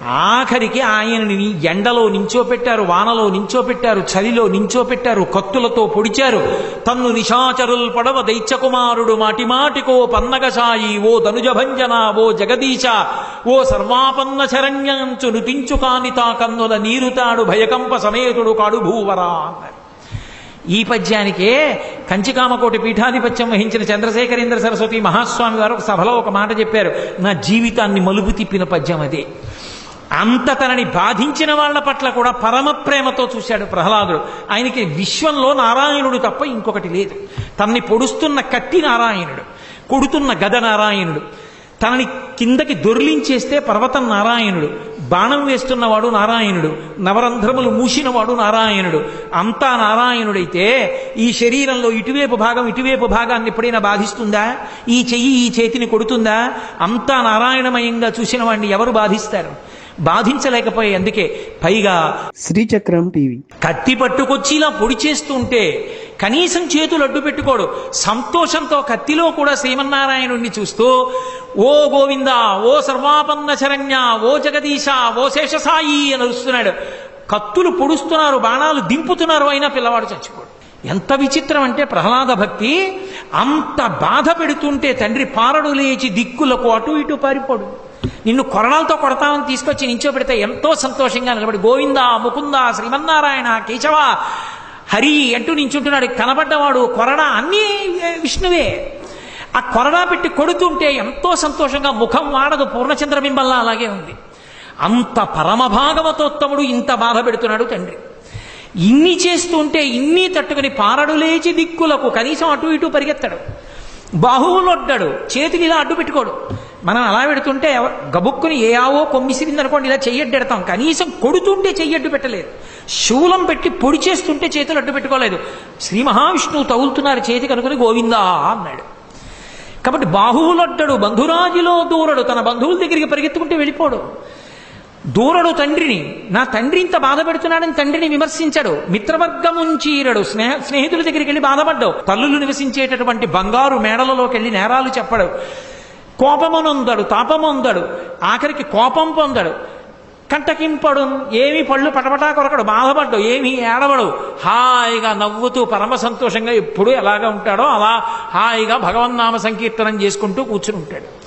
ఆఖరికి ఆయనని ఎండలో నించోపెట్టారు, వానలో నించోపెట్టారు, చలిలో నించోపెట్టారు, కత్తులతో పొడిచారు. తన్ను నిశాచరుల్ పడవ దైత్యకుమారుడు మాటిమాటికో పన్నగసాయి ఓ ధనుజభంజన ఓ జగదీశ ఓ సర్వాపన్న శరణ్యంచు నుతించు కానితా కన్నుల నీరుతాడు భయకంప సమేతుడు కాడు భూవరా అన్నారు. ఈ పద్యానికే కంచికామకోటి పీఠాధిపత్యం వహించిన చంద్రశేఖరేంద్ర సరస్వతి మహాస్వామి వారు ఒక సభలో ఒక మాట చెప్పారు. నా జీవితాన్ని మలుపు తిప్పిన పద్యం అదే. అంత తనని బాధించిన వాళ్ళ పట్ల కూడా పరమ ప్రేమతో చూశాడు ప్రహ్లాదుడు. ఆయనకి విశ్వంలో నారాయణుడు తప్ప ఇంకొకటి లేదు. తనని పొడుస్తున్న కత్తి నారాయణుడు, కొడుతున్న గద నారాయణుడు, తనని కిందకి దొర్లించేస్తే పర్వతం నారాయణుడు, బాణం వేస్తున్నవాడు నారాయణుడు, నవరంధ్రములు మూసినవాడు నారాయణుడు. అంతా నారాయణుడైతే ఈ శరీరంలో ఇటువైపు భాగాన్ని ఎప్పుడైనా బాధిస్తుందా? ఈ చెయ్యి ఈ చేతిని కొడుతుందా? అంతా నారాయణమయంగా చూసిన వాడిని ఎవరు బాధిస్తారు? బాధించలేకపోయే. అందుకే పైగా శ్రీచక్రం టీవీ కత్తి పట్టుకొచ్చి ఇలా పొడి చేస్తుంటే కనీసం చేతులు అడ్డు పెట్టుకోడు. సంతోషంతో కత్తిలో కూడా శ్రీమన్నారాయణుణ్ణి చూస్తూ ఓ గోవింద ఓ సర్వాపన్న శరణ్య ఓ జగదీశ ఓ శేషసాయి అని అరుస్తున్నాడు. కత్తులు పొడుస్తున్నారు, బాణాలు దింపుతున్నారు, అయినా పిల్లవాడు చచ్చిపోడు. ఎంత విచిత్రం అంటే ప్రహ్లాద భక్తి. అంత బాధ పెడుతుంటే తండ్రి పారడు లేచి దిక్కులకు అటు ఇటు పారిపోడు. నిన్ను కొరణాలతో కొడతామని తీసుకొచ్చి నించోబెడితే ఎంతో సంతోషంగా నిలబడి గోవింద ముకుంద శ్రీమన్నారాయణ కేశవ హరి అంటూ నించుంటున్నాడు. కనబడ్డవాడు కొరడా అన్నీ విష్ణువే. ఆ కొరడా పెట్టి కొడుతుంటే ఎంతో సంతోషంగా ముఖం వాడదు, పూర్ణచంద్రబింబల్లా అలాగే ఉంది. అంత పరమభాగవతోత్తముడు ఇంత బాధ పెడుతున్నాడు తండ్రి. ఇన్ని చేస్తుంటే ఇన్ని తట్టుకుని పారడు లేచి దిక్కులకు కనీసం అటు ఇటు పరిగెత్తాడు. బాహువులొడ్డాడు, చేతిని ఇలా అడ్డు పెట్టుకోడు. మనం అలా పెడుతుంటే గబుక్కుని ఏ ఆవో కొమ్మిసిరిందనుకోండి ఇలా చెయ్యడ్డెడతాం. కనీసం కొడుతుంటే చెయ్యడ్డు పెట్టలేదు. శూలం పెట్టి పొడి చేస్తుంటే చేతులు అడ్డు పెట్టుకోలేదు. శ్రీ మహావిష్ణువు తగులుతున్నారు చేతికి అనుకుని గోవిందా అన్నాడు. కాబట్టి బాహువులొడ్డడు, బంధురాజిలో దూరడు, తన బంధువుల దగ్గరికి పరిగెత్తుకుంటే వెళ్ళిపోడు. దూరడు తండ్రిని. నా తండ్రి ఇంత బాధ పెడుతున్నాడని తండ్రిని విమర్శించాడు. మిత్రవర్గముంచీరడు, స్నేహితుల దగ్గరికి వెళ్ళి బాధపడ్డావు. తల్లులు నివసించేటటువంటి బంగారు మేడలలోకి వెళ్ళి నేరాలు చెప్పడు. కోపమునొందడు, తాపమొందడు, ఆఖరికి కోపం పొందడు. కంటకింపడు, ఏమి పళ్ళు పటపటా కొరకడు, బాధపడ్డు, ఏమీ ఏడవడు. హాయిగా నవ్వుతూ పరమ సంతోషంగా ఎప్పుడు ఎలాగా ఉంటాడో అలా హాయిగా భగవన్నామ సంకీర్తనం చేసుకుంటూ కూర్చుని ఉంటాడు.